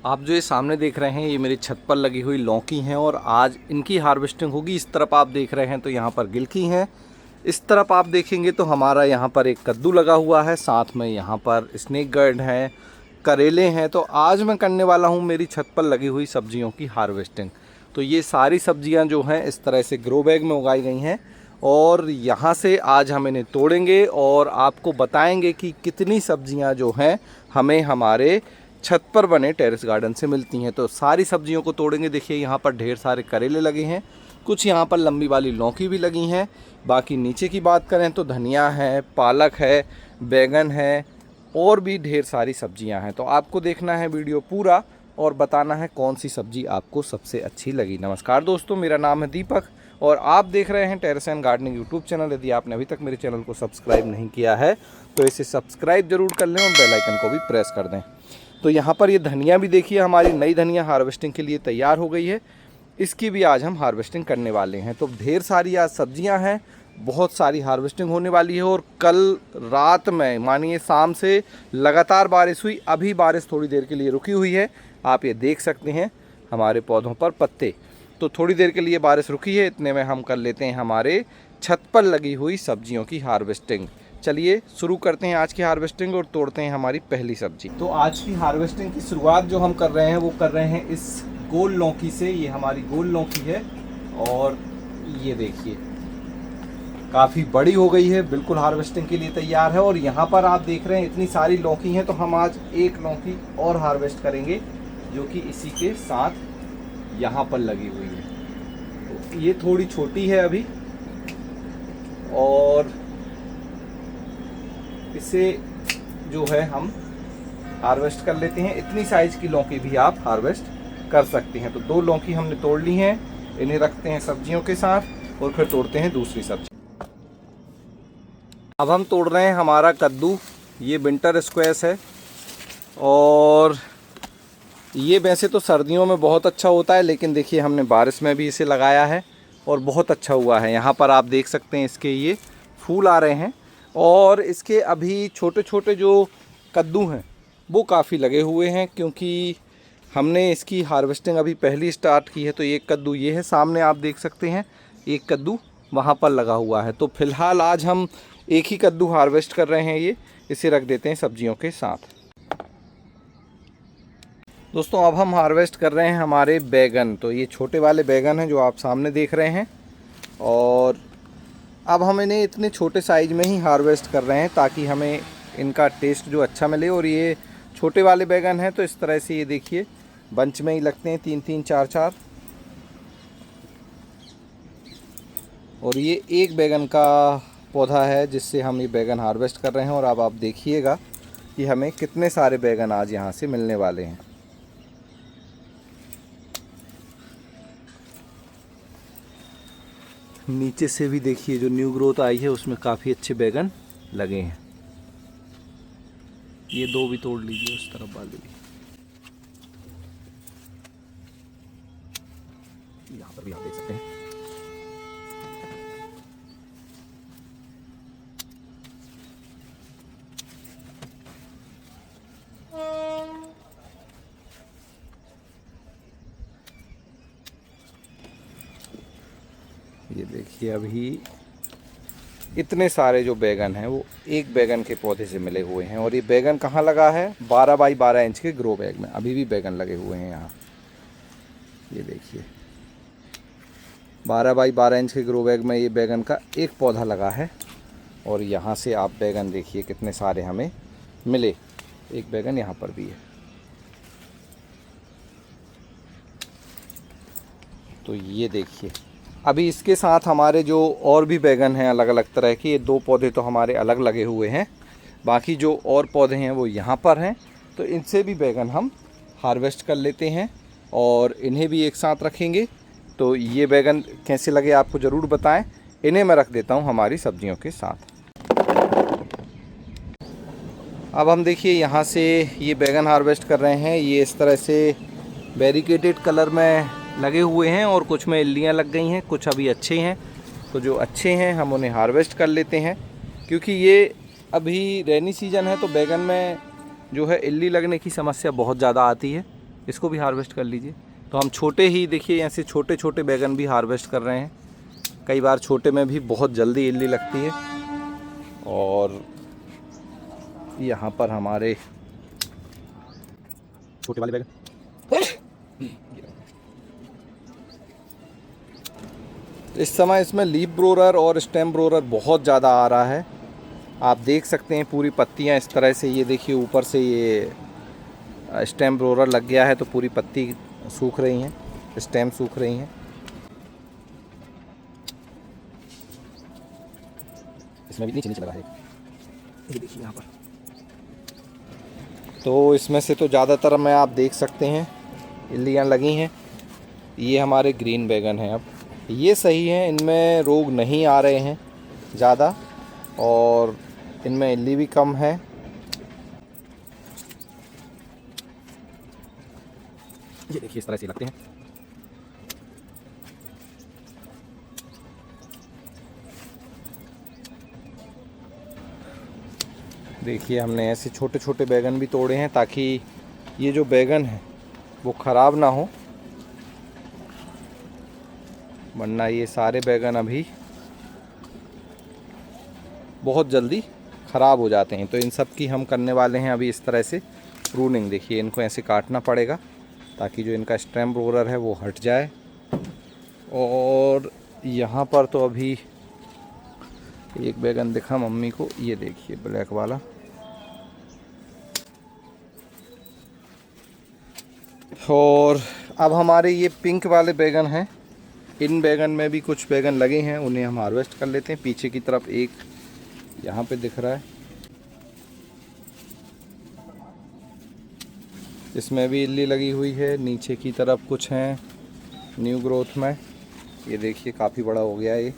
आप जो ये सामने देख रहे हैं ये मेरी छत पर लगी हुई लौकी हैं और आज इनकी हार्वेस्टिंग होगी। इस तरफ आप देख रहे हैं तो यहाँ पर गिलकी हैं, इस तरफ आप देखेंगे तो हमारा यहाँ पर एक कद्दू लगा हुआ है, साथ में यहाँ पर स्नेक गार्ड है, करेले हैं। तो आज मैं करने वाला हूँ मेरी छत पर लगी हुई सब्जियों की हार्वेस्टिंग। तो ये सारी सब्जियाँ जो हैं इस तरह से ग्रो बैग में उगाई गई हैं और यहाँ से आज हम इन्हें तोड़ेंगे और आपको बताएंगे कि कितनी सब्जियाँ जो हैं हमें हमारे छत पर बने टेरेस गार्डन से मिलती हैं। तो सारी सब्जियों को तोड़ेंगे। देखिए यहाँ पर ढेर सारे करेले लगे हैं, कुछ यहाँ पर लंबी वाली लौकी भी लगी हैं। बाकी नीचे की बात करें तो धनिया है, पालक है, बैगन है और भी ढेर सारी सब्जियां हैं। तो आपको देखना है वीडियो पूरा और बताना है कौन सी सब्जी आपको सबसे अच्छी लगी। नमस्कार दोस्तों, मेरा नाम है दीपक और आप देख रहे हैं terrace and gardening YouTube channel. यदि आपने अभी तक मेरे चैनल को सब्सक्राइब नहीं किया है तो इसे सब्सक्राइब जरूर कर लें और बेल आइकन को भी प्रेस कर दें। तो यहाँ पर ये धनिया भी देखिए, हमारी नई धनिया हार्वेस्टिंग के लिए तैयार हो गई है। इसकी भी आज हम हार्वेस्टिंग करने वाले हैं। तो ढेर सारी आज सब्जियां हैं, बहुत सारी हार्वेस्टिंग होने वाली है। और कल रात में मानिए शाम से लगातार बारिश हुई, अभी बारिश थोड़ी देर के लिए रुकी हुई है। आप ये देख सकते हैं हमारे पौधों पर पत्ते, तो थोड़ी देर के लिए बारिश रुकी है। इतने में हम कर लेते हैं हमारे छत पर लगी हुई सब्जियों की हार्वेस्टिंग। चलिए शुरू करते हैं आज की हार्वेस्टिंग और तोड़ते हैं हमारी पहली सब्जी। तो आज की हार्वेस्टिंग की शुरुआत जो हम कर रहे हैं वो कर रहे हैं इस गोल लौकी से। ये हमारी गोल लौकी है और ये देखिए काफ़ी बड़ी हो गई है, बिल्कुल हार्वेस्टिंग के लिए तैयार है। और यहाँ पर आप देख रहे हैं इतनी सारी लौकी हैं, तो हम आज एक लौकी और हार्वेस्ट करेंगे जो कि इसी के साथ यहाँ पर लगी हुई है। तो ये थोड़ी छोटी है अभी और इसे जो है हम हार्वेस्ट कर लेते हैं। इतनी साइज की लौकी भी आप हार्वेस्ट कर सकते हैं। तो दो लौकी हमने तोड़ ली हैं, इन्हें रखते हैं सब्जियों के साथ और फिर तोड़ते हैं दूसरी सब्जी। अब हम तोड़ रहे हैं हमारा कद्दू। ये विंटर स्क्वैश है और ये वैसे तो सर्दियों में बहुत अच्छा होता है, लेकिन देखिए हमने बारिश में भी इसे लगाया है और बहुत अच्छा हुआ है। यहाँ पर आप देख सकते हैं इसके ये फूल आ रहे हैं और इसके अभी छोटे छोटे जो कद्दू हैं वो काफ़ी लगे हुए हैं, क्योंकि हमने इसकी हार्वेस्टिंग अभी पहली स्टार्ट की है। तो एक कद्दू ये है, सामने आप देख सकते हैं एक कद्दू वहाँ पर लगा हुआ है। तो फिलहाल आज हम एक ही कद्दू हार्वेस्ट कर रहे हैं, ये इसे रख देते हैं सब्जियों के साथ। दोस्तों अब हम हार्वेस्ट कर रहे हैं हमारे बैगन। तो ये छोटे वाले बैगन हैं जो आप सामने देख रहे हैं और अब हम इन्हें इतने छोटे साइज़ में ही हार्वेस्ट कर रहे हैं ताकि हमें इनका टेस्ट जो अच्छा मिले। और ये छोटे वाले बैगन हैं तो इस तरह से ये देखिए बंच में ही लगते हैं, 3-3 4-4। और ये एक बैगन का पौधा है जिससे हम ये बैगन हार्वेस्ट कर रहे हैं। और अब आप देखिएगा कि हमें कितने सारे बैगन आज यहाँ से मिलने वाले हैं। नीचे से भी देखिए जो न्यू ग्रोथ आई है उसमें काफ़ी अच्छे बैगन लगे हैं। ये दो भी तोड़ लीजिए, उस तरफ वाले भी, यहाँ पर भी आप देख सकते हैं। ये देखिए अभी इतने सारे जो बैगन हैं वो एक बैगन के पौधे से मिले हुए हैं। और ये बैगन कहाँ लगा है? 12 बाई 12 इंच के ग्रो बैग में अभी भी बैगन लगे हुए हैं यहाँ। ये देखिए 12 बाई 12 इंच के ग्रो बैग में ये बैगन का एक पौधा लगा है। और यहाँ से आप बैगन देखिए कितने सारे हमें मिले। एक बैगन यहाँ पर भी है। तो ये देखिए अभी इसके साथ हमारे जो और भी बैगन हैं अलग अलग तरह के, ये दो पौधे तो हमारे अलग लगे हुए हैं, बाकी जो और पौधे हैं वो यहाँ पर हैं। तो इनसे भी बैगन हम हार्वेस्ट कर लेते हैं और इन्हें भी एक साथ रखेंगे। तो ये बैगन कैसे लगे आपको ज़रूर बताएं। इन्हें मैं रख देता हूँ हमारी सब्जियों के साथ। अब हम देखिए यहाँ से ये बैगन हार्वेस्ट कर रहे हैं। ये इस तरह से बैरिकेटेड कलर में लगे हुए हैं और कुछ में इल्लियाँ लग गई हैं, कुछ अभी अच्छे हैं। तो जो अच्छे हैं हम उन्हें हार्वेस्ट कर लेते हैं, क्योंकि ये अभी रेनी सीजन है तो बैगन में जो है इल्ली लगने की समस्या बहुत ज़्यादा आती है। इसको भी हार्वेस्ट कर लीजिए। तो हम छोटे ही देखिए ऐसे छोटे छोटे बैगन भी हार्वेस्ट कर रहे हैं। कई बार छोटे में भी बहुत जल्दी इल्ली लगती है। और यहाँ पर हमारे छोटे वाले बैगन, इस समय इसमें लीफ ब्रोरर और स्टेम ब्रोरर बहुत ज़्यादा आ रहा है। आप देख सकते हैं पूरी पत्तियां इस तरह से, ये देखिए ऊपर से ये स्टेम ब्रोरर लग गया है तो पूरी पत्ती सूख रही हैं, स्टेम सूख रही हैं। इसमें भी नीचे नीचे लगा है, ये देखिए यहाँ पर। तो इसमें से तो ज़्यादातर में आप देख सकते हैं इल्लियाँ लगी हैं। ये हमारे ग्रीन बैगन हैं। अब ये सही हैं, इनमें रोग नहीं आ रहे हैं ज़्यादा और इनमें इल्ली भी कम है। ये देखिए इस तरह से लगते हैं। देखिए हमने ऐसे छोटे छोटे बैगन भी तोड़े हैं ताकि ये जो बैगन है वो ख़राब ना हो, वरना ये सारे बैगन अभी बहुत जल्दी ख़राब हो जाते हैं। तो इन सब की हम करने वाले हैं अभी इस तरह से प्रूनिंग। देखिए इनको ऐसे काटना पड़ेगा ताकि जो इनका स्टेम ब्रोरर है वो हट जाए। और यहाँ पर तो अभी एक बैगन दिखा मम्मी को, ये देखिए ब्लैक वाला। और अब हमारे ये पिंक वाले बैगन हैं, इन बैगन में भी कुछ बैगन लगे हैं, उन्हें हम हार्वेस्ट कर लेते हैं। पीछे की तरफ एक यहाँ पे दिख रहा है, इसमें भी इल्ली लगी हुई है। नीचे की तरफ कुछ हैं न्यू ग्रोथ में, ये देखिए काफ़ी बड़ा हो गया ये।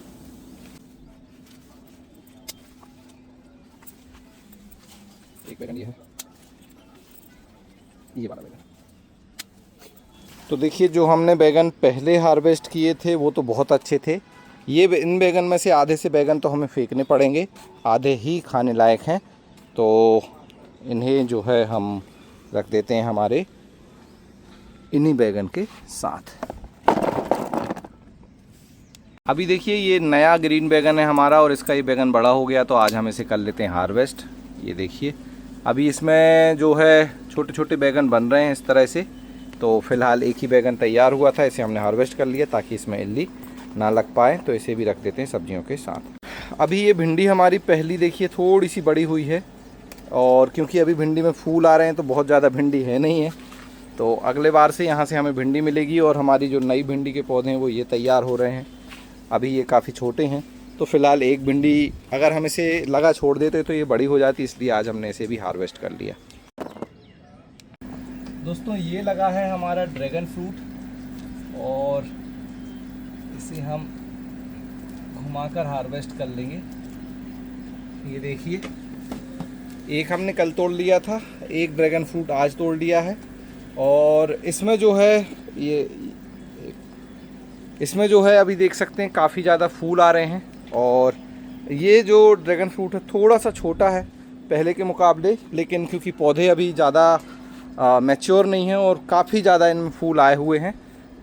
एक बैगन ये है, ये वाला बैगन। तो देखिए जो हमने बैगन पहले हार्वेस्ट किए थे वो तो बहुत अच्छे थे। ये इन बैगन में से आधे से बैगन तो हमें फेंकने पड़ेंगे, आधे ही खाने लायक हैं। तो इन्हें जो है हम रख देते हैं हमारे इन्हीं बैगन के साथ। अभी देखिए ये नया ग्रीन बैगन है हमारा और इसका ये बैगन बड़ा हो गया, तो आज हम इसे कर लेते हैं हार्वेस्ट। ये देखिए अभी इसमें जो है छोटे छोटे बैगन बन रहे हैं इस तरह से। तो फ़िलहाल एक ही बैगन तैयार हुआ था, इसे हमने हार्वेस्ट कर लिया ताकि इसमें इल्ली ना लग पाए। तो इसे भी रख देते हैं सब्जियों के साथ। अभी ये भिंडी हमारी पहली देखिए थोड़ी सी बड़ी हुई है, और क्योंकि अभी भिंडी में फूल आ रहे हैं तो बहुत ज़्यादा भिंडी है नहीं है। तो अगले बार से यहाँ से हमें भिंडी मिलेगी। और हमारी जो नई भिंडी के पौधे हैं वो ये तैयार हो रहे हैं। अभी ये काफ़ी छोटे हैं, तो फ़िलहाल एक भिंडी अगर हम इसे लगा छोड़ देते तो ये बड़ी हो जाती, इसलिए आज हमने इसे भी हार्वेस्ट कर लिया। दोस्तों ये लगा है हमारा ड्रैगन फ्रूट और इसे हम घुमाकर हार्वेस्ट कर लेंगे। ये देखिए एक हमने कल तोड़ लिया था, एक ड्रैगन फ्रूट आज तोड़ लिया है। और इसमें जो है अभी देख सकते हैं काफ़ी ज़्यादा फूल आ रहे हैं। और ये जो ड्रैगन फ्रूट है थोड़ा सा छोटा है पहले के मुकाबले, लेकिन क्योंकि पौधे अभी ज़्यादा मैच्योर नहीं हैं और काफ़ी ज़्यादा इनमें फूल आए हुए हैं,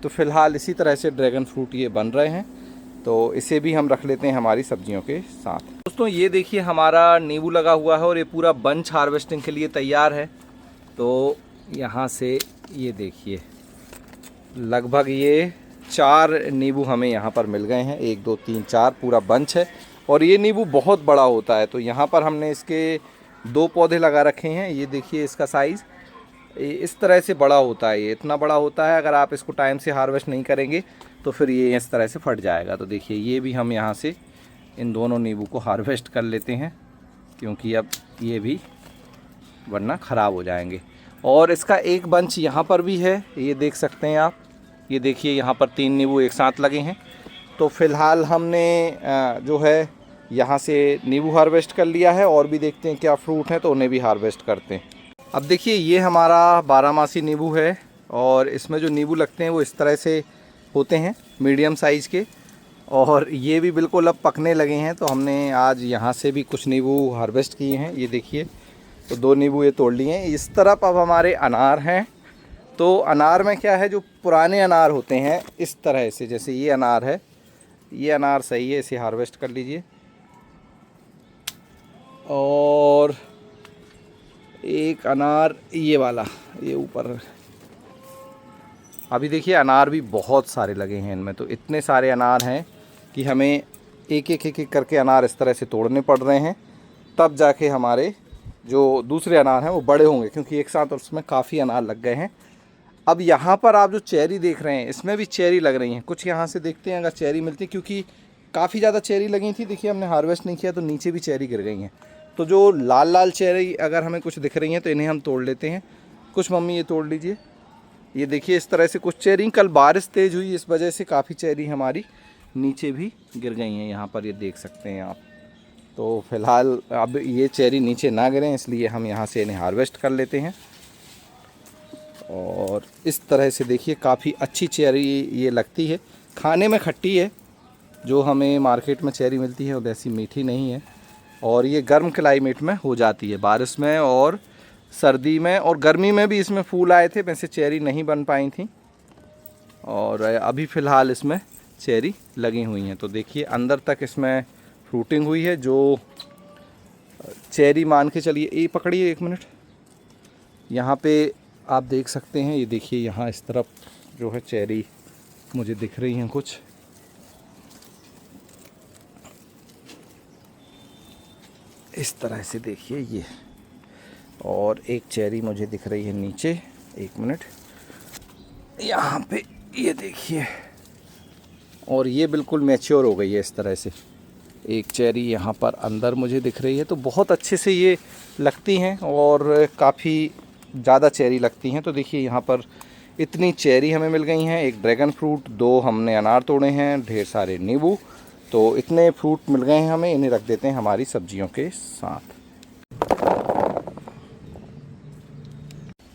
तो फ़िलहाल इसी तरह से ड्रैगन फ्रूट ये बन रहे हैं। तो इसे भी हम रख लेते हैं हमारी सब्जियों के साथ। दोस्तों ये देखिए हमारा नींबू लगा हुआ है और ये पूरा बंच हार्वेस्टिंग के लिए तैयार है। तो यहाँ से ये देखिए लगभग ये 4 नींबू हमें यहाँ पर मिल गए हैं, 1 2 3 4 पूरा बंच है। और ये नींबू बहुत बड़ा होता है, तो यहाँ पर हमने इसके 2 पौधे लगा रखे हैं। ये देखिए इसका साइज़ इस तरह से बड़ा होता है, ये इतना बड़ा होता है। अगर आप इसको टाइम से हार्वेस्ट नहीं करेंगे तो फिर ये इस तरह से फट जाएगा। तो देखिए ये भी हम यहाँ से इन दोनों नींबू को हार्वेस्ट कर लेते हैं, क्योंकि अब ये भी वरना ख़राब हो जाएंगे। और इसका एक बंच यहाँ पर भी है, ये देख सकते हैं आप। ये देखिए यहाँ पर 3 नींबू एक साथ लगे हैं। तो फ़िलहाल हमने जो है यहाँ से नींबू हार्वेस्ट कर लिया है, और भी देखते हैं क्या फ्रूट हैं तो उन्हें भी हार्वेस्ट करते हैं। अब देखिए ये हमारा 12मासी नींबू है, और इसमें जो नींबू लगते हैं वो इस तरह से होते हैं मीडियम साइज़ के, और ये भी बिल्कुल अब पकने लगे हैं। तो हमने आज यहाँ से भी कुछ नींबू हार्वेस्ट किए हैं। ये देखिए तो 2 नींबू ये तोड़ लिए हैं। इस तरफ अब हमारे अनार हैं, तो अनार में क्या है, जो पुराने अनार होते हैं इस तरह से, जैसे ये अनार है, ये अनार सही है, इसे हार्वेस्ट कर लीजिए। और एक अनार ये वाला, ये ऊपर, अभी देखिए अनार भी बहुत सारे लगे हैं इनमें, तो इतने सारे अनार हैं कि हमें एक एक एक एक करके अनार इस तरह से तोड़ने पड़ रहे हैं, तब जाके हमारे जो दूसरे अनार हैं वो बड़े होंगे, क्योंकि एक साथ उसमें काफ़ी अनार लग गए हैं। अब यहाँ पर आप जो चेरी देख रहे हैं, इसमें भी चेरी लग रही हैं कुछ। यहाँ से देखते हैं अगर चेरी मिलती, क्योंकि काफ़ी ज़्यादा चेरी लगी थी। देखिए हमने हार्वेस्ट नहीं किया तो नीचे भी चेरी गिर गई हैं। तो जो लाल लाल चेरी अगर हमें कुछ दिख रही हैं तो इन्हें हम तोड़ लेते हैं। कुछ मम्मी ये तोड़ लीजिए। ये देखिए इस तरह से कुछ चेरी, कल बारिश तेज़ हुई इस वजह से काफ़ी चेरी हमारी नीचे भी गिर गई हैं। यहाँ पर ये देख सकते हैं आप। तो फ़िलहाल अब ये चेरी नीचे ना गिरें, इसलिए हम यहाँ से इन्हें हार्वेस्ट कर लेते हैं। और इस तरह से देखिए काफ़ी अच्छी चेरी ये लगती है, खाने में खट्टी है। जो हमें मार्केट में चेरी मिलती है वो वैसी मीठी नहीं है। और ये गर्म क्लाइमेट में हो जाती है, बारिश में और सर्दी में और गर्मी में भी इसमें फूल आए थे, वैसे चेरी नहीं बन पाई थी। और अभी फ़िलहाल इसमें चेरी लगी हुई हैं। तो देखिए अंदर तक इसमें फ्रूटिंग हुई है। जो चेरी मान के चलिए, ये पकड़िए एक मिनट, यहाँ पे आप देख सकते हैं। ये देखिए यहाँ इस तरफ जो है चेरी मुझे दिख रही हैं कुछ। इस तरह से देखिए ये, और एक चेरी मुझे दिख रही है नीचे, एक मिनट, यहाँ पे ये देखिए। और ये बिल्कुल मैच्योर हो गई है इस तरह से। एक चेरी यहाँ पर अंदर मुझे दिख रही है। तो बहुत अच्छे से ये लगती हैं और काफ़ी ज़्यादा चेरी लगती हैं। तो देखिए यहाँ पर इतनी चेरी हमें मिल गई हैं। एक ड्रैगन फ्रूट, 2 हमने अनार तोड़े हैं, ढेर सारे नींबू। तो इतने फ्रूट मिल गए हैं हमें, इन्हें रख देते हैं हमारी सब्जियों के साथ।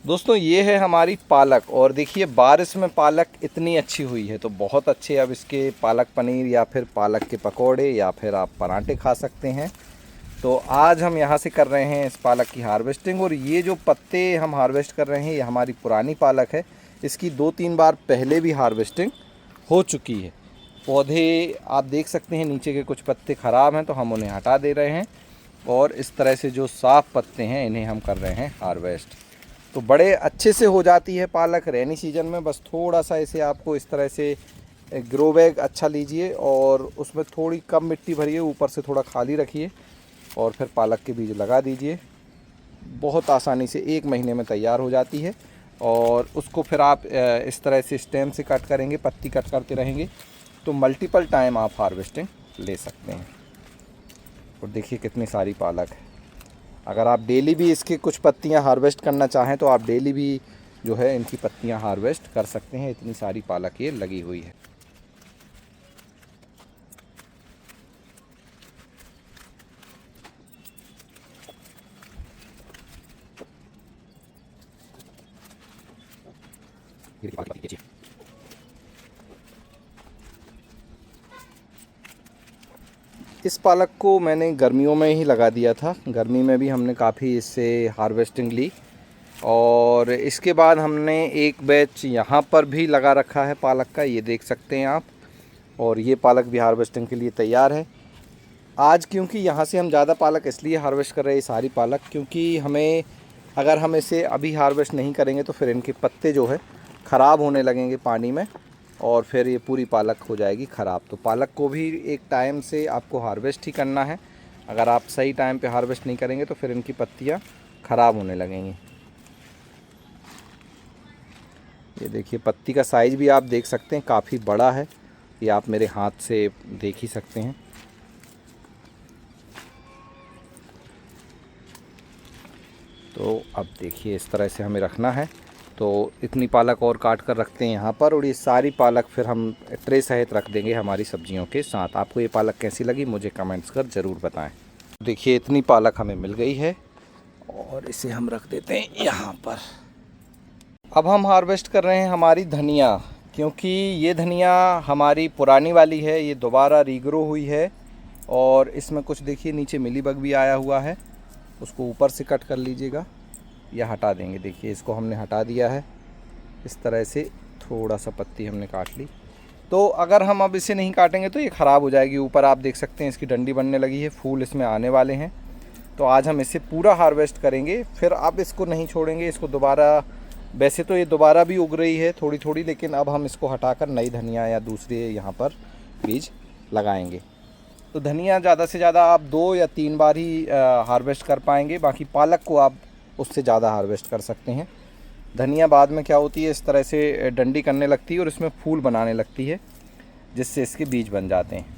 दोस्तों ये है हमारी पालक, और देखिए बारिश में पालक इतनी अच्छी हुई है तो बहुत अच्छे। अब इसके पालक पनीर या फिर पालक के पकोड़े या फिर आप पराठे खा सकते हैं। तो आज हम यहाँ से कर रहे हैं इस पालक की हार्वेस्टिंग। और ये जो पत्ते हम हार्वेस्ट कर रहे हैं ये हमारी पुरानी पालक है। इसकी 2-3 बार पहले भी हार्वेस्टिंग हो चुकी है। पौधे आप देख सकते हैं नीचे के कुछ पत्ते ख़राब हैं तो हम उन्हें हटा दे रहे हैं, और इस तरह से जो साफ़ पत्ते हैं इन्हें हम कर रहे हैं हार्वेस्ट। तो बड़े अच्छे से हो जाती है पालक रेनी सीजन में। बस थोड़ा सा इसे आपको इस तरह से ग्रो बैग अच्छा लीजिए और उसमें थोड़ी कम मिट्टी भरिए, ऊपर से थोड़ा खाली रखिए और फिर पालक के बीज लगा दीजिए। बहुत आसानी से 1 महीने में तैयार हो जाती है। और उसको फिर आप इस तरह से स्टेम से कट करेंगे, पत्ती कट करते रहेंगे तो मल्टीपल टाइम आप हार्वेस्टिंग ले सकते हैं। और देखिए कितनी सारी पालक है। अगर आप डेली भी इसकी कुछ पत्तियां हार्वेस्ट करना चाहें तो आप डेली भी जो है इनकी पत्तियां हार्वेस्ट कर सकते हैं। इतनी सारी पालक ये लगी हुई है। इस पालक को मैंने गर्मियों में ही लगा दिया था। गर्मी में भी हमने काफ़ी इससे हार्वेस्टिंग ली। और इसके बाद हमने एक बैच यहाँ पर भी लगा रखा है पालक का, ये देख सकते हैं आप। और ये पालक भी हार्वेस्टिंग के लिए तैयार है। आज क्योंकि यहाँ से हम ज़्यादा पालक इसलिए हार्वेस्ट कर रहे हैं, सारी पालक, क्योंकि हमें अगर हम इसे अभी हार्वेस्ट नहीं करेंगे तो फिर इनके पत्ते जो है ख़राब होने लगेंगे पानी में, और फिर ये पूरी पालक हो जाएगी ख़राब। तो पालक को भी एक टाइम से आपको हार्वेस्ट ही करना है। अगर आप सही टाइम पे हार्वेस्ट नहीं करेंगे तो फिर इनकी पत्तियाँ ख़राब होने लगेंगी। ये देखिए पत्ती का साइज़ भी आप देख सकते हैं, काफ़ी बड़ा है। ये आप मेरे हाथ से देख ही सकते हैं। तो अब देखिए इस तरह से हमें रखना है। तो इतनी पालक और काट कर रखते हैं यहाँ पर, और ये सारी पालक फिर हम ट्रे सहित रख देंगे हमारी सब्जियों के साथ। आपको ये पालक कैसी लगी मुझे कमेंट्स कर ज़रूर बताएं। देखिए इतनी पालक हमें मिल गई है और इसे हम रख देते हैं यहाँ पर। अब हम हार्वेस्ट कर रहे हैं हमारी धनिया, क्योंकि ये धनिया हमारी पुरानी वाली है, ये दोबारा रीग्रो हुई है। और इसमें कुछ देखिए नीचे मिलीबग भी आया हुआ है, उसको ऊपर से कट कर लीजिएगा या हटा देंगे। देखिए इसको हमने हटा दिया है। इस तरह से थोड़ा सा पत्ती हमने काट ली। तो अगर हम अब इसे नहीं काटेंगे तो ये ख़राब हो जाएगी। ऊपर आप देख सकते हैं इसकी डंडी बनने लगी है, फूल इसमें आने वाले हैं। तो आज हम इसे पूरा हार्वेस्ट करेंगे, फिर अब इसको नहीं छोड़ेंगे। इसको दोबारा, वैसे तो ये दोबारा भी उग रही है थोड़ी थोड़ी, लेकिन अब हम इसको हटाकर नई धनिया या दूसरे यहाँ पर बीज लगाएंगे। तो धनिया ज़्यादा से ज़्यादा आप 2 या 3 बार ही हार्वेस्ट कर पाएंगे। बाकी पालक को आप उससे ज़्यादा हार्वेस्ट कर सकते हैं। धनिया बाद में क्या होती है, इस तरह से डंडी करने लगती है और इसमें फूल बनाने लगती है, जिससे इसके बीज बन जाते हैं।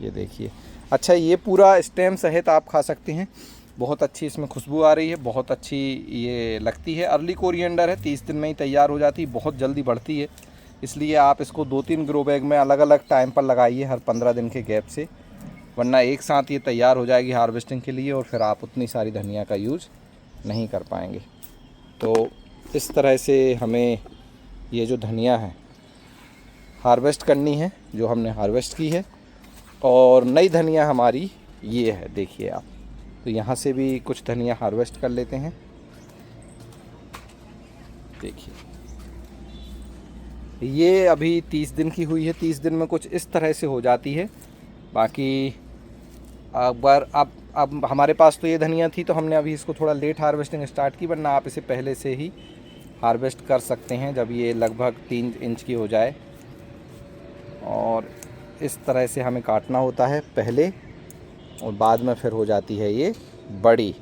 ये देखिए, अच्छा ये पूरा स्टेम सहित आप खा सकते हैं। बहुत अच्छी इसमें खुशबू आ रही है, बहुत अच्छी ये लगती है। अर्ली कोरिएंडर है, 30 दिन में ही तैयार हो जाती है, बहुत जल्दी बढ़ती है। इसलिए आप इसको 2-3 ग्रो बैग में अलग अलग टाइम पर लगाइए, हर 15 दिन के गैप से, वरना एक साथ ये तैयार हो जाएगी हार्वेस्टिंग के लिए और फिर आप उतनी सारी धनिया का यूज़ नहीं कर पाएंगे। तो इस तरह से हमें ये जो धनिया है हार्वेस्ट करनी है, जो हमने हार्वेस्ट की है। और नई धनिया हमारी ये है, देखिए आप। तो यहाँ से भी कुछ धनिया हार्वेस्ट कर लेते हैं। देखिए ये अभी 30 दिन की हुई है, 30 दिन में कुछ इस तरह से हो जाती है। बाकी अब हमारे पास तो ये धनिया थी तो हमने अभी इसको थोड़ा लेट हार्वेस्टिंग स्टार्ट की, वरना आप इसे पहले से ही हार्वेस्ट कर सकते हैं जब ये लगभग 3 इंच की हो जाए। और इस तरह से हमें काटना होता है पहले, और बाद में फिर हो जाती है ये बड़ी।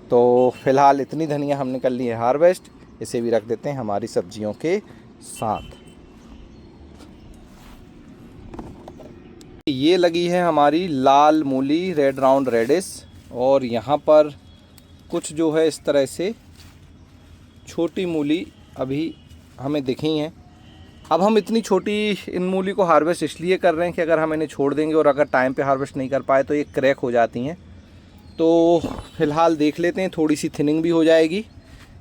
तो फ़िलहाल इतनी धनिया हमने कर ली है हार्वेस्ट, इसे भी रख देते हैं हमारी सब्जियों के साथ। ये लगी है हमारी लाल मूली, रेड राउंड रेडिश, और यहाँ पर कुछ जो है इस तरह से छोटी मूली अभी हमें दिखी हैं। अब हम इतनी छोटी इन मूली को हार्वेस्ट इसलिए कर रहे हैं कि अगर हम इन्हें छोड़ देंगे और अगर टाइम पे हार्वेस्ट नहीं कर पाए तो ये क्रैक हो जाती हैं। तो फ़िलहाल देख लेते हैं, थोड़ी सी थिनिंग भी हो जाएगी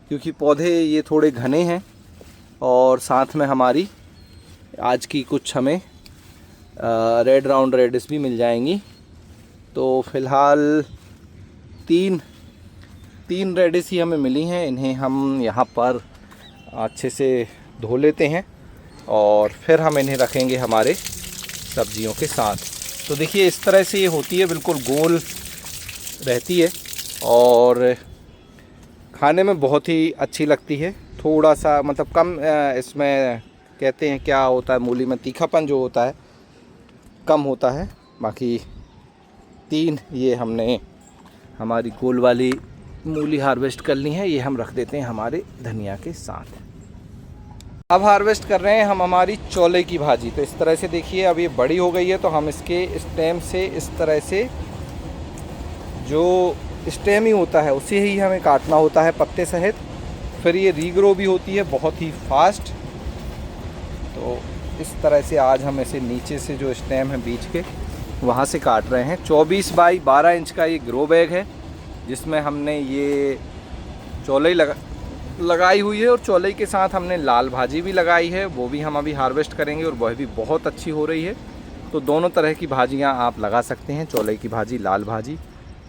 क्योंकि पौधे ये थोड़े घने हैं। और साथ में हमारी आज की कुछ हमें रेड राउंड रेडिश भी मिल जाएंगी। तो फ़िलहाल तीन रेडिश ही हमें मिली हैं। इन्हें हम यहाँ पर अच्छे से धो लेते हैं और फिर हम इन्हें रखेंगे हमारे सब्जियों के साथ। तो देखिए इस तरह से ये होती है, बिल्कुल गोल रहती है और खाने में बहुत ही अच्छी लगती है। थोड़ा सा मतलब कम इसमें कहते हैं क्या होता है, मूली में तीखापन जो होता है कम होता है। बाकी 3 ये हमने हमारी गोल वाली मूली हार्वेस्ट कर ली है, ये हम रख देते हैं हमारे धनिया के साथ। अब हार्वेस्ट कर रहे हैं हम हमारी चौले की भाजी। तो इस तरह से देखिए अब ये बड़ी हो गई है, तो हम इसके स्टेम से इस तरह से जो स्टेम ही होता है उसे ही हमें काटना होता है पत्ते सहित। फिर ये रीग्रो भी होती है बहुत ही फास्ट। तो इस तरह से आज हम इसे नीचे से जो स्टेम है बीच के वहाँ से काट रहे हैं। 24 बाई 12 इंच का ये ग्रो बैग है जिसमें हमने ये चौले लगाई हुई है, और चौले के साथ हमने लाल भाजी भी लगाई है, वो भी हम अभी हार्वेस्ट करेंगे और वह भी बहुत अच्छी हो रही है। तो दोनों तरह की भाजियाँ आप लगा सकते हैं, चौले की भाजी, लाल भाजी,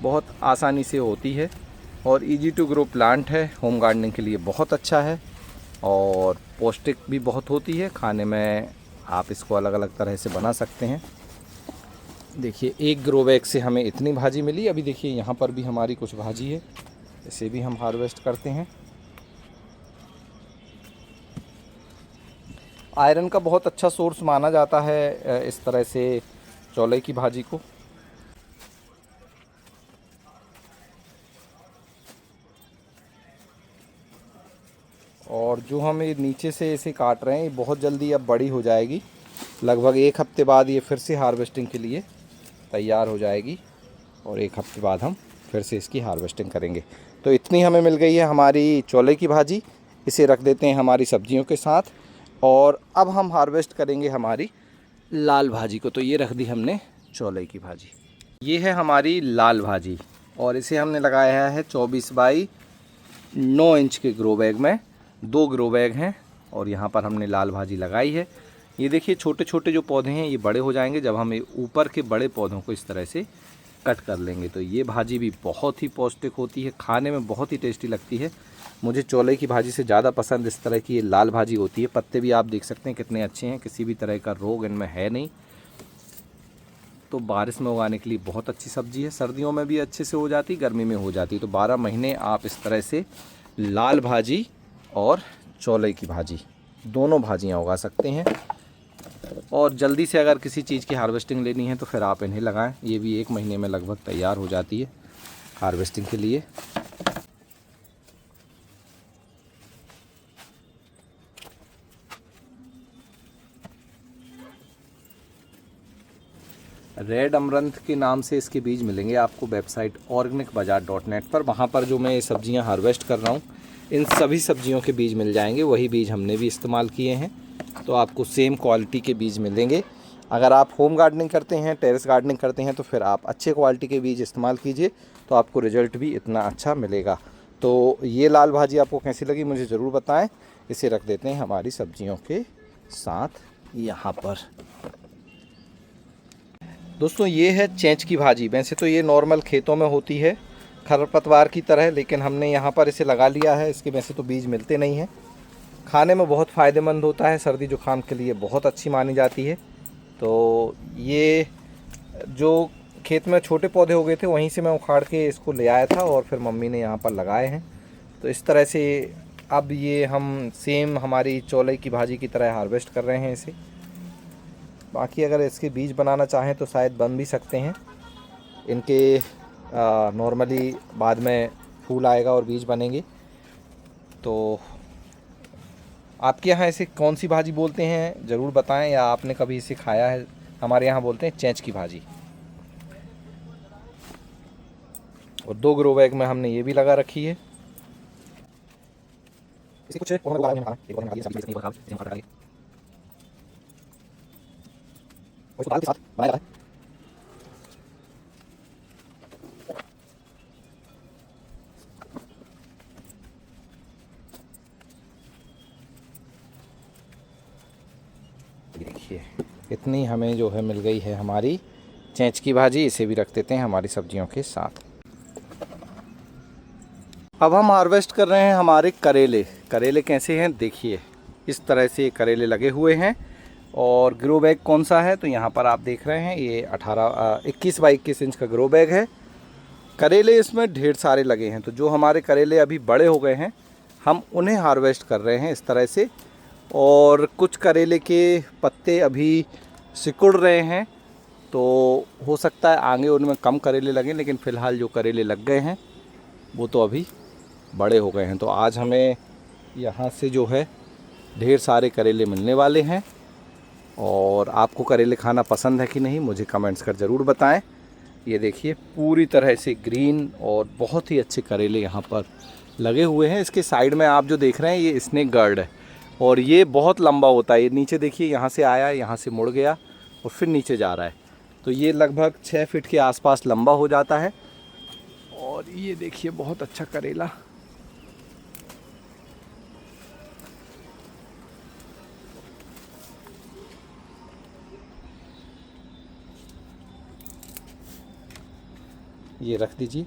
बहुत आसानी से होती है और इजी टू ग्रो प्लांट है। होम गार्डनिंग के लिए बहुत अच्छा है और पौष्टिक भी बहुत होती है। खाने में आप इसको अलग अलग तरह से बना सकते हैं। देखिए एक ग्रो बैग से हमें इतनी भाजी मिली। अभी देखिए यहाँ पर भी हमारी कुछ भाजी है, इसे भी हम हार्वेस्ट करते हैं। आयरन का बहुत अच्छा सोर्स माना जाता है इस तरह से चौले की भाजी को। और जो हम ये नीचे से इसे काट रहे हैं ये बहुत जल्दी अब बड़ी हो जाएगी, लगभग 1 हफ्ते बाद ये फिर से हार्वेस्टिंग के लिए तैयार हो जाएगी और 1 हफ्ते बाद हम फिर से इसकी हार्वेस्टिंग करेंगे। तो इतनी हमें मिल गई है हमारी चौले की भाजी, इसे रख देते हैं हमारी सब्जियों के साथ। और अब हम हार्वेस्ट करेंगे हमारी लाल भाजी को। तो ये रख दी हमने चौले की भाजी। ये है हमारी लाल भाजी और इसे हमने लगाया है 24 बाई 9 इंच के ग्रो बैग में। 2 ग्रो बैग हैं और यहाँ पर हमने लाल भाजी लगाई है। ये देखिए छोटे छोटे जो पौधे हैं ये बड़े हो जाएंगे जब हम ऊपर के बड़े पौधों को इस तरह से कट कर लेंगे। तो ये भाजी भी बहुत ही पौष्टिक होती है, खाने में बहुत ही टेस्टी लगती है। मुझे चौले की भाजी से ज़्यादा पसंद इस तरह की ये लाल भाजी होती है। पत्ते भी आप देख सकते हैं कितने अच्छे हैं, किसी भी तरह का रोग इनमें है नहीं। तो बारिश में उगाने के लिए बहुत अच्छी सब्ज़ी है। सर्दियों में भी अच्छे से हो जाती, गर्मी में हो जाती। तो 12 महीने आप इस तरह से लाल भाजी और चौले की भाजी दोनों भाजियाँ उगा सकते हैं। और जल्दी से अगर किसी चीज़ की हार्वेस्टिंग लेनी है तो फिर आप इन्हें लगाएं। ये भी 1 महीने में लगभग तैयार हो जाती है हार्वेस्टिंग के लिए। रेड अमरंथ के नाम से इसके बीज मिलेंगे आपको वेबसाइट organicbazaar.net पर। वहाँ पर जो मैं ये सब्जियाँ हार्वेस्ट कर रहा हूँ, इन सभी सब्जियों के बीज मिल जाएंगे। वही बीज हमने भी इस्तेमाल किए हैं, तो आपको सेम क्वालिटी के बीज मिलेंगे। अगर आप होम गार्डनिंग करते हैं, टेरेस गार्डनिंग करते हैं, तो फिर आप अच्छे क्वालिटी के बीज इस्तेमाल कीजिए, तो आपको रिज़ल्ट भी इतना अच्छा मिलेगा। तो ये लाल भाजी आपको कैसी लगी मुझे ज़रूर बताएं। इसे रख देते हैं हमारी सब्जियों के साथ यहाँ पर। दोस्तों ये है चेंच की भाजी। वैसे तो ये नॉर्मल खेतों में होती है खरपतवार की तरह, लेकिन हमने यहाँ पर इसे लगा लिया है। इसके वैसे तो बीज मिलते नहीं हैं। खाने में बहुत फ़ायदेमंद होता है, सर्दी जुकाम के लिए बहुत अच्छी मानी जाती है। तो ये जो खेत में छोटे पौधे हो गए थे वहीं से मैं उखाड़ के इसको ले आया था और फिर मम्मी ने यहाँ पर लगाए हैं। तो इस तरह से अब ये हम सेम हमारी चौले की भाजी की तरह हार्वेस्ट कर रहे हैं इसे। बाकी अगर इसके बीज बनाना चाहें तो शायद बन भी सकते हैं। इनके नॉर्मली बाद में फूल आएगा और बीज बनेंगे। तो आपके यहाँ इसे कौन सी भाजी बोलते हैं ज़रूर बताएं, या आपने कभी इसे खाया है। हमारे यहाँ बोलते हैं चेंच की भाजी। और 2 ग्रो बैग में हमने ये भी लगा रखी है। इसे कुछ दाल के साथ बनाया जाता है। देखिए इतनी हमें जो है मिल गई है हमारी चेंच की भाजी। इसे भी रख देते हैं हमारी सब्जियों के साथ। अब हम हार्वेस्ट कर रहे हैं हमारे करेले। करेले कैसे हैं देखिए, इस तरह से करेले लगे हुए हैं। और ग्रो बैग कौन सा है तो यहाँ पर आप देख रहे हैं ये 21 बाई 21 इंच का ग्रो बैग है। करेले इसमें ढेर सारे लगे हैं। तो जो हमारे करेले अभी बड़े हो गए हैं हम उन्हें हार्वेस्ट कर रहे हैं इस तरह से। और कुछ करेले के पत्ते अभी सिकुड़ रहे हैं, तो हो सकता है आगे उनमें कम करेले लगें, लेकिन फ़िलहाल जो करेले लग गए हैं वो तो अभी बड़े हो गए हैं। तो आज हमें यहाँ से जो है ढेर सारे करेले मिलने वाले हैं। और आपको करेले खाना पसंद है कि नहीं मुझे कमेंट्स कर ज़रूर बताएं। ये देखिए पूरी तरह से ग्रीन और बहुत ही अच्छे करेले यहाँ पर लगे हुए हैं। इसके साइड में आप जो देख रहे हैं ये स्नेक गार्ड है, और ये बहुत लंबा होता है। ये नीचे देखिए, यहाँ से आया, यहाँ से मुड़ गया और फिर नीचे जा रहा है। तो ये लगभग 6 फीट के आसपास लंबा हो जाता है। और ये देखिए बहुत अच्छा करेला। ये रख दीजिए।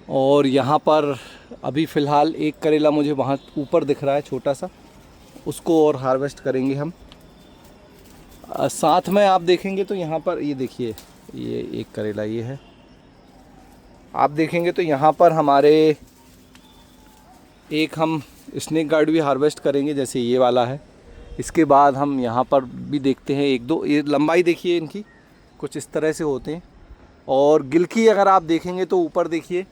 और यहाँ पर अभी फ़िलहाल एक करेला मुझे वहाँ ऊपर दिख रहा है छोटा सा, उसको और हार्वेस्ट करेंगे हम। साथ में आप देखेंगे तो यहाँ पर ये देखिए, ये एक करेला ये है। आप देखेंगे तो यहाँ पर हमारे एक हम स्नेक गार्ड भी हार्वेस्ट करेंगे, जैसे ये वाला है। इसके बाद हम यहाँ पर भी देखते हैं 1-2, ये लंबाई देखिए इनकी कुछ इस तरह से होते हैं। और गिलकी अगर आप देखेंगे तो ऊपर देखिए,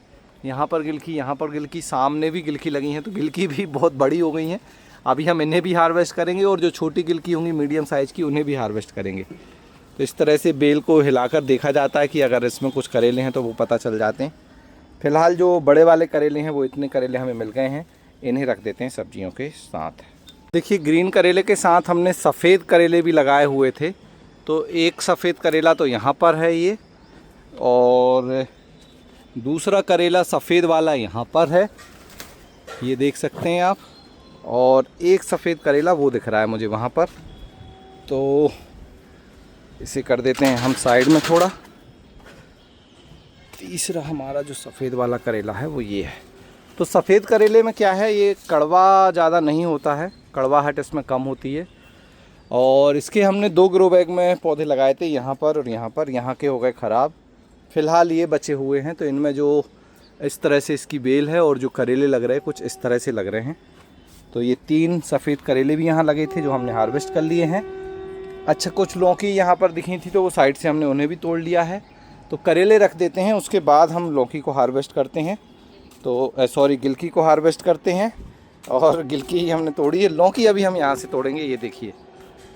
यहाँ पर गिलकी, यहाँ पर गिलकी, सामने भी गिलकी लगी हैं। तो गिलकी भी बहुत बड़ी हो गई हैं। अभी हम इन्हें भी हार्वेस्ट करेंगे, और जो छोटी गिलकी होंगी मीडियम साइज़ की उन्हें भी हार्वेस्ट करेंगे। तो इस तरह से बेल को हिलाकर देखा जाता है कि अगर इसमें कुछ करेले हैं तो वो पता चल जाते हैं। फ़िलहाल जो बड़े वाले करेले हैं वो इतने करेले हमें मिल गए हैं, इन्हें रख देते हैं सब्जियों के साथ। देखिए ग्रीन करेले के साथ हमने सफ़ेद करेले भी लगाए हुए थे। तो एक सफ़ेद करेला तो यहाँ पर है ये, और दूसरा करेला सफ़ेद वाला यहाँ पर है, ये देख सकते हैं आप। और एक सफ़ेद करेला वो दिख रहा है मुझे वहाँ पर। तो इसे कर देते हैं हम साइड में थोड़ा। तीसरा हमारा जो सफ़ेद वाला करेला है वो ये है। तो सफ़ेद करेले में क्या है, ये कड़वा ज़्यादा नहीं होता है, कड़वाहट इसमें कम होती है। और इसके हमने 2 ग्रो बैग में पौधे लगाए थे, यहाँ पर और यहाँ पर। यहाँ के हो गए ख़राब, फ़िलहाल ये बचे हुए हैं। तो इनमें जो इस तरह से इसकी बेल है और जो करेले लग रहे हैं कुछ इस तरह से लग रहे हैं। तो ये 3 सफ़ेद करेले भी यहाँ लगे थे जो हमने हार्वेस्ट कर लिए हैं। अच्छा, कुछ लौकी यहाँ पर दिखी थी तो वो साइड से हमने उन्हें भी तोड़ लिया है। तो करेले रख देते हैं, उसके बाद हम लौकी को हार्वेस्ट करते हैं। तो गिलकी को हार्वेस्ट करते हैं। और गिलकी ही हमने तोड़ी है, लौकी अभी हम यहाँ से तोड़ेंगे। ये देखिए,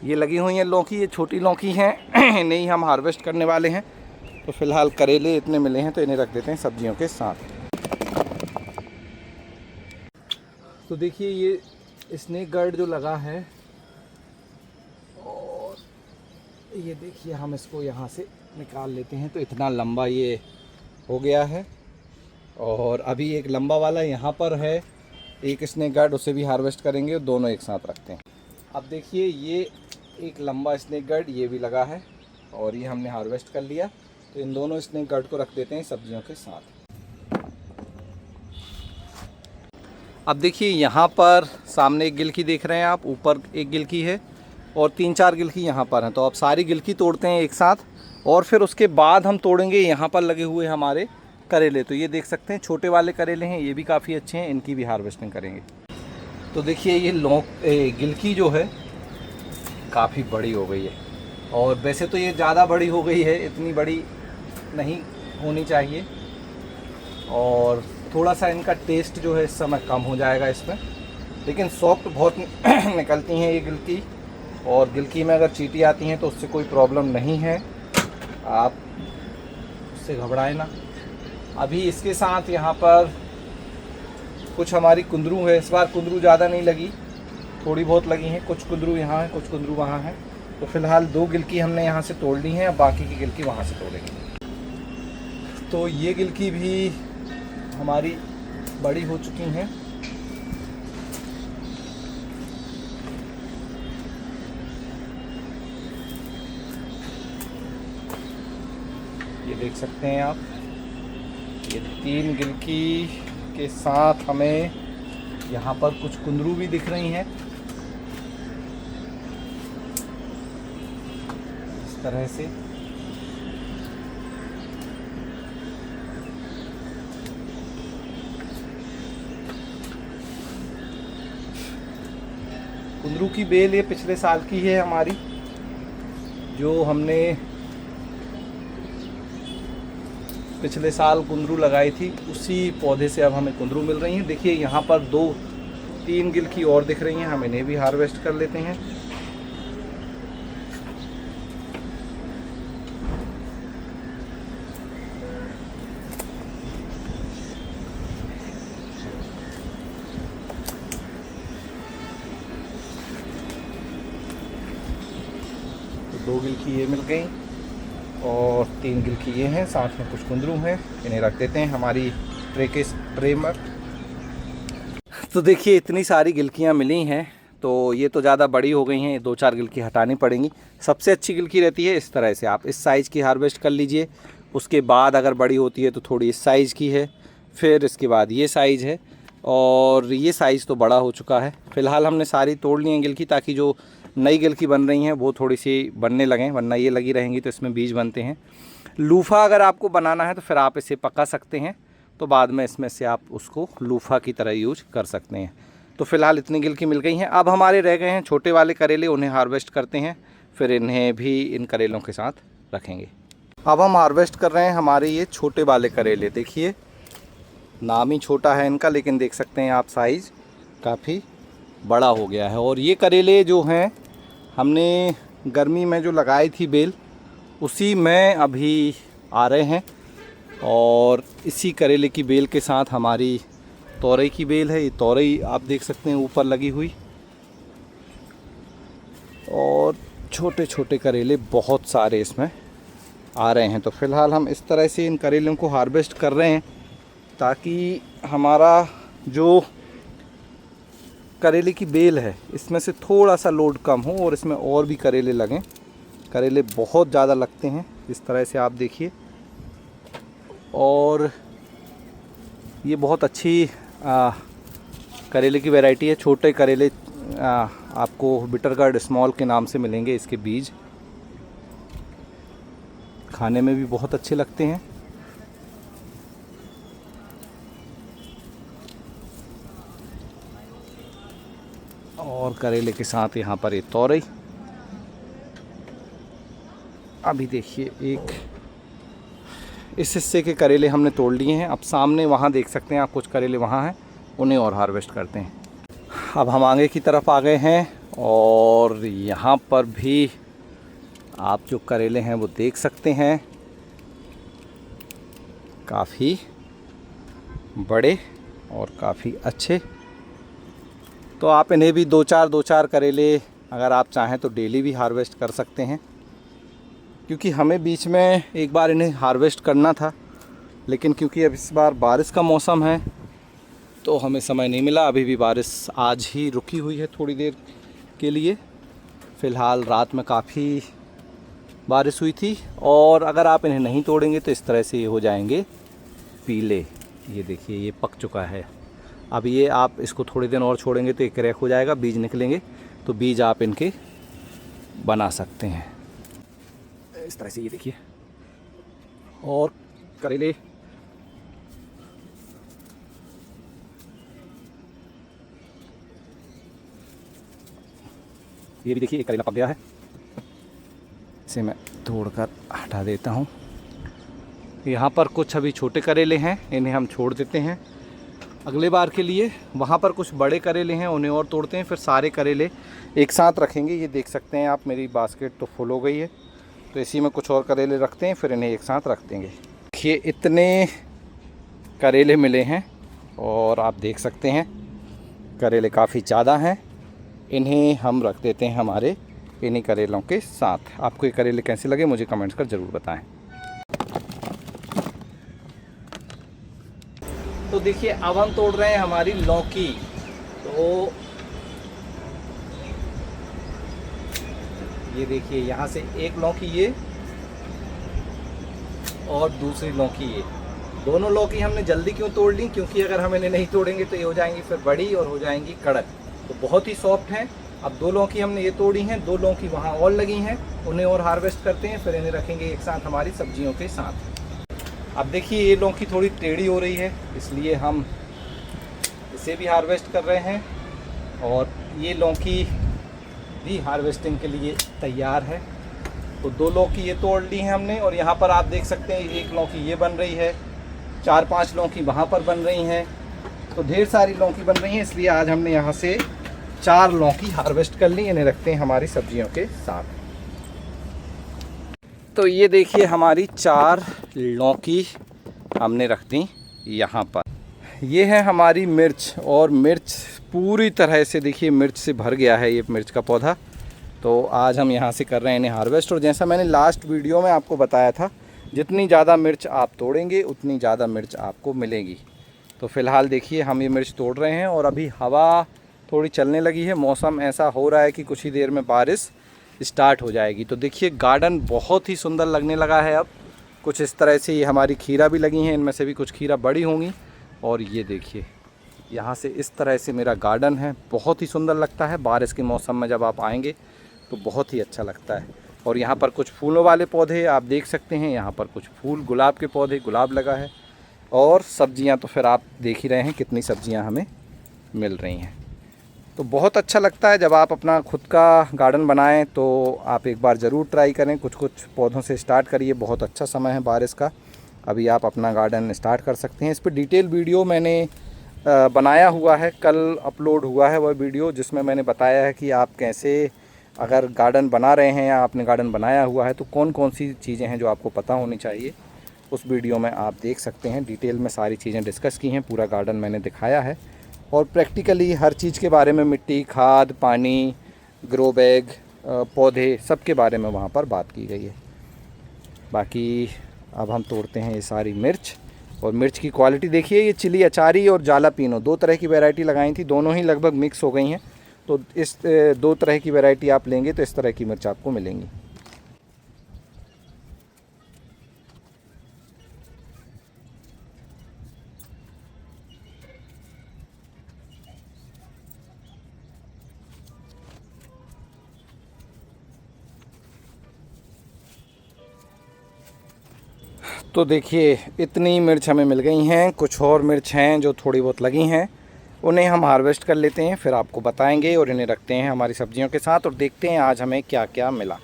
ये लगी हुई हैं लौकी, ये छोटी लौकी हैं नहीं हम हार्वेस्ट करने वाले हैं। तो फ़िलहाल करेले इतने मिले हैं तो इन्हें रख देते हैं सब्जियों के साथ। तो देखिए, ये स्नेक गार्ड जो लगा है, और ये देखिए हम इसको यहाँ से निकाल लेते हैं। तो इतना लंबा ये हो गया है। और अभी एक लंबा वाला यहाँ पर है, एक स्नेक गार्ड, उसे भी हार्वेस्ट करेंगे, दोनों एक साथ रखते हैं। अब देखिए, ये एक लंबा स्नेक गार्ड ये भी लगा है और ये हमने हार्वेस्ट कर लिया। तो इन दोनों स्नेक गार्ड को रख देते हैं सब्जियों के साथ। अब देखिए, यहाँ पर सामने एक गिलकी देख रहे हैं आप, ऊपर एक गिलकी है और 3-4 गिलकी यहाँ पर हैं। तो अब सारी गिलकी तोड़ते हैं एक साथ और फिर उसके बाद हम तोड़ेंगे यहाँ पर लगे हुए हमारे करेले। तो ये देख सकते हैं छोटे वाले करेले हैं, ये भी काफ़ी अच्छे हैं, इनकी भी हार्वेस्टिंग करेंगे। तो देखिए, ये गिलकी जो है काफ़ी बड़ी हो गई है। और वैसे तो ये ज़्यादा बड़ी हो गई है, इतनी बड़ी नहीं होनी चाहिए। और थोड़ा सा इनका टेस्ट जो है इस समय कम हो जाएगा इसमें, लेकिन सॉफ्ट बहुत निकलती हैं ये गिलकी। और गिलकी में अगर चींटी आती हैं तो उससे कोई प्रॉब्लम नहीं है, आप उससे घबराएं ना। अभी इसके साथ यहाँ पर कुछ हमारी कुंदरू है। इस बार कुंदरू ज़्यादा नहीं लगी, थोड़ी बहुत लगी हैं। कुछ कुंदरू यहाँ है, कुछ कुंदरू वहाँ है। तो फ़िलहाल 2 गिलकी हमने यहाँ से तोड़ ली हैं, अब बाकी की गिलकी वहाँ से तोड़ेंगे। तो ये गिलकी भी हमारी बड़ी हो चुकी हैं। ये देख सकते हैं आप, ये 3 गिलकी के साथ हमें यहाँ पर कुछ कुंदरू भी दिख रही हैं इस तरह से। कुंदरू की बेल ये पिछले साल की है हमारी, जो हमने पिछले साल कुंदरू लगाई थी, उसी पौधे से अब हमें कुंदरू मिल रही हैं। देखिए, यहाँ पर 2-3 गिलकी और दिख रही हैं, हम इन्हें भी हार्वेस्ट कर लेते हैं। तो 2 गिलकी ये मिल गई और 3 गिलकी ये हैं, साथ में कुछ कुंदरू हैं, इन्हें रख देते हैं हमारी ट्रे में। तो देखिए, इतनी सारी गिलकियाँ मिली हैं, तो ये तो ज़्यादा बड़ी हो गई हैं, 2-4 गिलकी हटानी पड़ेंगी। सबसे अच्छी गिलकी रहती है इस तरह से, आप इस साइज़ की हार्वेस्ट कर लीजिए। उसके बाद अगर बड़ी होती है तो थोड़ी इस साइज़ की है, फिर इसके बाद ये साइज़ है, और ये साइज़ तो बड़ा हो चुका है। फ़िलहाल हमने सारी तोड़ ली हैं गिलकी, ताकि जो नई गिलकी बन रही हैं वो थोड़ी सी बनने लगें, वरना ये लगी रहेंगी तो इसमें बीज बनते हैं। लूफ़ा अगर आपको बनाना है तो फिर आप इसे पका सकते हैं, तो बाद में इसमें से आप उसको लूफ़ा की तरह यूज कर सकते हैं। तो फ़िलहाल इतनी गिलकी मिल गई हैं। अब हमारे रह गए हैं छोटे वाले करेले, उन्हें हार्वेस्ट करते हैं, फिर इन्हें भी इन करेलों के साथ रखेंगे। अब हम हार्वेस्ट कर रहे हैं हमारे ये छोटे वाले करेले। देखिए, नाम ही छोटा है इनका, लेकिन देख सकते हैं आप साइज़ काफ़ी बड़ा हो गया है। और ये करेले जो हैं हमने गर्मी में जो लगाई थी बेल, उसी में अभी आ रहे हैं। और इसी करेले की बेल के साथ हमारी तोरई की बेल है, ये तोरई आप देख सकते हैं ऊपर लगी हुई। और छोटे छोटे करेले बहुत सारे इसमें आ रहे हैं। तो फ़िलहाल हम इस तरह से इन करेलों को हार्वेस्ट कर रहे हैं, ताकि हमारा जो करेले की बेल है इसमें से थोड़ा सा लोड कम हो और इसमें और भी करेले लगें। करेले बहुत ज़्यादा लगते हैं, इस तरह से आप देखिए। और ये बहुत अच्छी करेले की वैरायटी है। छोटे करेले आपको बिटरगार्ड स्मॉल के नाम से मिलेंगे। इसके बीज खाने में भी बहुत अच्छे लगते हैं। और करेले के साथ यहाँ पर एक तोरई। अभी देखिए एक इस हिस्से के करेले हमने तोड़ लिए हैं। अब सामने वहाँ देख सकते हैं आप, कुछ करेले वहाँ हैं, उन्हें और हार्वेस्ट करते हैं। अब हम आगे की तरफ आ गए हैं और यहाँ पर भी आप जो करेले हैं वो देख सकते हैं, काफ़ी बड़े और काफ़ी अच्छे। तो आप इन्हें भी दो चार करेले अगर आप चाहें तो डेली भी हार्वेस्ट कर सकते हैं, क्योंकि हमें बीच में एक बार इन्हें हार्वेस्ट करना था, लेकिन क्योंकि अब इस बार बारिश का मौसम है तो हमें समय नहीं मिला। अभी भी बारिश आज ही रुकी हुई है थोड़ी देर के लिए। फ़िलहाल रात में काफ़ी बारिश हुई थी। और अगर आप इन्हें नहीं तोड़ेंगे तो इस तरह से ये हो जाएंगे पीले। ये देखिए ये पक चुका है। अब ये आप इसको थोड़ी दिन और छोड़ेंगे तो ये क्रैक हो जाएगा, बीज निकलेंगे, तो बीज आप इनके बना सकते हैं इस तरह से। ये देखिए और करेले ये भी देखिए, एक करेला पक गया है। इसे मैं तोड़कर हटा देता हूँ। यहाँ पर कुछ अभी छोटे करेले हैं, इन्हें हम छोड़ देते हैं अगले बार के लिए। वहाँ पर कुछ बड़े करेले हैं, उन्हें और तोड़ते हैं, फिर सारे करेले एक साथ रखेंगे। ये देख सकते हैं आप, मेरी बास्केट तो फुल हो गई है, तो इसी में कुछ और करेले रखते हैं, फिर इन्हें एक साथ रख देंगे। देखिए इतने करेले मिले हैं और आप देख सकते हैं करेले काफ़ी ज़्यादा हैं। इन्हें हम रख देते हैं हमारे इन्हीं करेलों के साथ। आपको ये करेले कैसे लगे मुझे कमेंट्स कर ज़रूर बताएं। तो देखिए अब हम तोड़ रहे हैं हमारी लौकी। तो ये देखिए यहाँ से एक लौकी ये और दूसरी लौकी ये। दोनों लौकी हमने जल्दी क्यों तोड़ ली, क्योंकि अगर हम इन्हें नहीं तोड़ेंगे तो ये हो जाएंगी फिर बड़ी और हो जाएंगी कड़क। तो बहुत ही सॉफ्ट हैं। अब दो लौकी हमने ये तोड़ी हैं, दो लौकी वहाँ और लगी हैं, उन्हें और हार्वेस्ट करते हैं, फिर इन्हें रखेंगे एक साथ हमारी सब्जियों के साथ। अब देखिए ये लौकी थोड़ी टेढ़ी हो रही है, इसलिए हम इसे भी हार्वेस्ट कर रहे हैं। और ये लौकी भी हार्वेस्टिंग के लिए तैयार है। तो दो लौकी ये तोड़ ली हैं हमने, और यहाँ पर आप देख सकते हैं एक लौकी ये बन रही है, 4-5 लौकी वहाँ पर बन रही हैं, तो ढेर सारी लौकी बन रही हैं। इसलिए आज हमने यहाँ से 4 लौकी हार्वेस्ट कर ली, इन्हें रखते हैं हमारी सब्जियों के साथ। तो ये देखिए हमारी 4 लौकी हमने रख दी यहाँ पर। ये है हमारी मिर्च, और मिर्च पूरी तरह से देखिए मिर्च से भर गया है ये मिर्च का पौधा। तो आज हम यहाँ से कर रहे हैं इन्हें हार्वेस्ट। और जैसा मैंने लास्ट वीडियो में आपको बताया था, जितनी ज़्यादा मिर्च आप तोड़ेंगे उतनी ज़्यादा मिर्च आपको मिलेगी। तो फ़िलहाल देखिए हम ये मिर्च तोड़ रहे हैं, और अभी हवा थोड़ी चलने लगी है, मौसम ऐसा हो रहा है कि कुछ ही देर में बारिश स्टार्ट हो जाएगी। तो देखिए गार्डन बहुत ही सुंदर लगने लगा है अब। कुछ इस तरह से ये हमारी खीरा भी लगी हैं, इनमें से भी कुछ खीरा बड़ी होंगी। और ये देखिए यहाँ से इस तरह से मेरा गार्डन है, बहुत ही सुंदर लगता है। बारिश के मौसम में जब आप आएंगे तो बहुत ही अच्छा लगता है। और यहाँ पर कुछ फूलों वाले पौधे आप देख सकते हैं, यहाँ पर कुछ फूल गुलाब के पौधे, गुलाब लगा है। और सब्जियाँ तो फिर आप देख ही रहे हैं कितनी सब्जियाँ हमें मिल रही हैं। तो बहुत अच्छा लगता है जब आप अपना खुद का गार्डन बनाएं, तो आप एक बार ज़रूर ट्राई करें। कुछ पौधों से स्टार्ट करिए, बहुत अच्छा समय है बारिश का, अभी आप अपना गार्डन स्टार्ट कर सकते हैं। इस पर डिटेल वीडियो मैंने बनाया हुआ है, कल अपलोड हुआ है वह वीडियो, जिसमें मैंने बताया है कि आप कैसे अगर गार्डन बना रहे हैं या आपने गार्डन बनाया हुआ है तो कौन कौन सी चीज़ें हैं जो आपको पता होनी चाहिए। उस वीडियो में आप देख सकते हैं, डिटेल में सारी चीज़ें डिस्कस की हैं, पूरा गार्डन मैंने दिखाया है। और प्रैक्टिकली हर चीज़ के बारे में, मिट्टी, खाद, पानी, ग्रो बैग, पौधे, सब के बारे में वहाँ पर बात की गई है। बाकी अब हम तोड़ते हैं ये सारी मिर्च। और मिर्च की क्वालिटी देखिए, ये चिली अचारी और जालापीनो 2 तरह की वैरायटी लगाई थी, दोनों ही लगभग मिक्स हो गई हैं। तो इस 2 तरह की वैरायटी आप लेंगे तो इस तरह की मिर्च आपको मिलेंगी। तो देखिए इतनी मिर्च हमें मिल गई हैं, कुछ और मिर्च हैं जो थोड़ी बहुत लगी हैं, उन्हें हम हार्वेस्ट कर लेते हैं, फिर आपको बताएंगे और इन्हें रखते हैं हमारी सब्जियों के साथ और देखते हैं आज हमें क्या क्या मिला।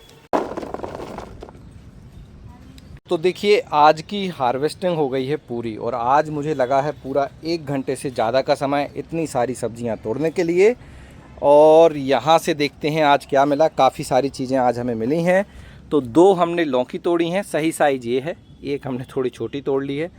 तो देखिए आज की हार्वेस्टिंग हो गई है पूरी और आज मुझे लगा है पूरा 1 घंटे से ज़्यादा का समय इतनी सारी सब्जियां तोड़ने के लिए। और यहाँ से देखते हैं आज क्या मिला। काफ़ी सारी चीज़ें आज हमें मिली हैं। तो 2 हमने लौकी तोड़ी हैं, सही साइज ये है, एक हमने थोड़ी छोटी तोड़ ली है,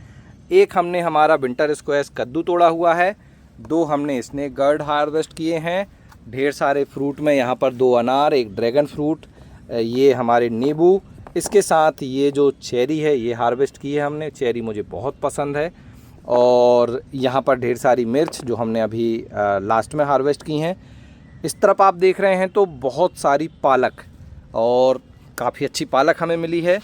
एक हमने हमारा विंटर स्क्वैश कद्दू तोड़ा हुआ है, 2 हमने स्नेक गर्ड हार्वेस्ट किए हैं, ढेर सारे फ्रूट में यहाँ पर 2 अनार, एक ड्रैगन फ्रूट, ये हमारे नींबू, इसके साथ ये जो चेरी है ये हार्वेस्ट की है हमने, चेरी मुझे बहुत पसंद है। और यहाँ पर ढेर सारी मिर्च जो हमने अभी लास्ट में हार्वेस्ट की हैं। इस तरफ आप देख रहे हैं तो बहुत सारी पालक और काफ़ी अच्छी पालक हमें मिली है।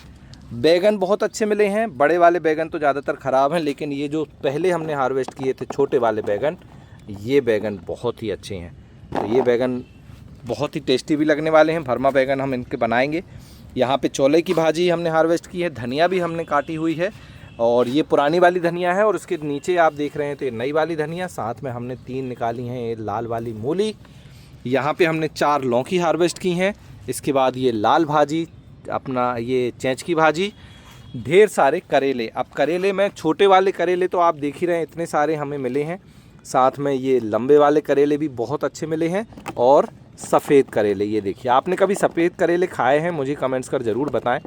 बैगन बहुत अच्छे मिले हैं, बड़े वाले बैगन तो ज़्यादातर ख़राब हैं, लेकिन ये जो पहले हमने हार्वेस्ट किए थे छोटे वाले बैगन, ये बैगन बहुत ही अच्छे हैं। तो ये बैगन बहुत ही टेस्टी भी लगने वाले हैं, भरमा बैगन हम इनके बनाएंगे। यहाँ पे चौले की भाजी हमने हार्वेस्ट की है, धनिया भी हमने काटी हुई है और ये पुरानी वाली धनिया है और उसके नीचे आप देख रहे हैं तो ये नई वाली धनिया, साथ में हमने 3 निकाली हैं ये लाल वाली मूली। यहाँ पे हमने 4 लौकी हार्वेस्ट की हैं। इसके बाद ये लाल भाजी, अपना ये चैंच की भाजी, ढेर सारे करेले। अब करेले में छोटे वाले करेले तो आप देख ही रहे हैं इतने सारे हमें मिले हैं, साथ में ये लंबे वाले करेले भी बहुत अच्छे मिले हैं और सफ़ेद करेले। ये देखिए, आपने कभी सफ़ेद करेले खाए हैं मुझे कमेंट्स कर ज़रूर बताएं,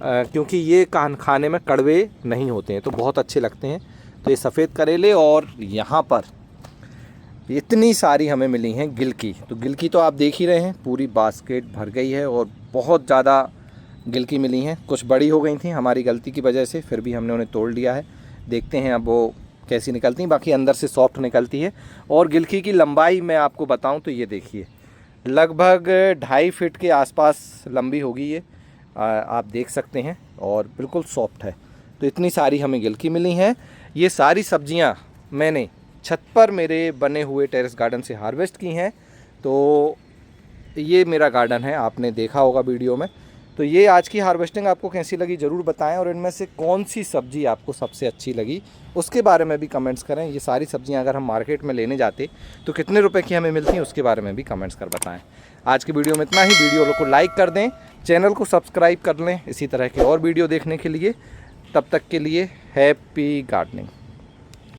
क्योंकि ये खाने में कड़वे नहीं होते हैं तो बहुत अच्छे लगते हैं। तो ये सफ़ेद करेले और यहाँ पर इतनी सारी हमें मिली हैं गिलकी। तो गिलकी तो आप देख ही रहे हैं, पूरी बास्केट भर गई है और बहुत ज़्यादा गिलकी मिली हैं। कुछ बड़ी हो गई थी हमारी गलती की वजह से, फिर भी हमने उन्हें तोड़ लिया है। देखते हैं अब वो कैसी निकलती हैं, बाकी अंदर से सॉफ्ट निकलती है। और गिलकी की लंबाई मैं आपको बताऊं तो ये देखिए लगभग 2.5 फीट के आसपास लंबी होगी ये, आप देख सकते हैं, और बिल्कुल सॉफ्ट है। तो इतनी सारी हमें गिलकी मिली हैं। ये सारी सब्जियां मैंने छत पर मेरे बने हुए टेरेस गार्डन से हार्वेस्ट की हैं। तो ये मेरा गार्डन है, आपने देखा होगा वीडियो में। तो ये आज की हार्वेस्टिंग आपको कैसी लगी ज़रूर बताएं और इनमें से कौन सी सब्ज़ी आपको सबसे अच्छी लगी उसके बारे में भी कमेंट्स करें। ये सारी सब्जियां अगर हम मार्केट में लेने जाते तो कितने रुपए की हमें मिलती हैं उसके बारे में भी कमेंट्स कर बताएं। आज की वीडियो में इतना ही। वीडियो को लाइक कर दें, चैनल को सब्सक्राइब कर लें इसी तरह के और वीडियो देखने के लिए। तब तक के लिए हैप्पी गार्डनिंग।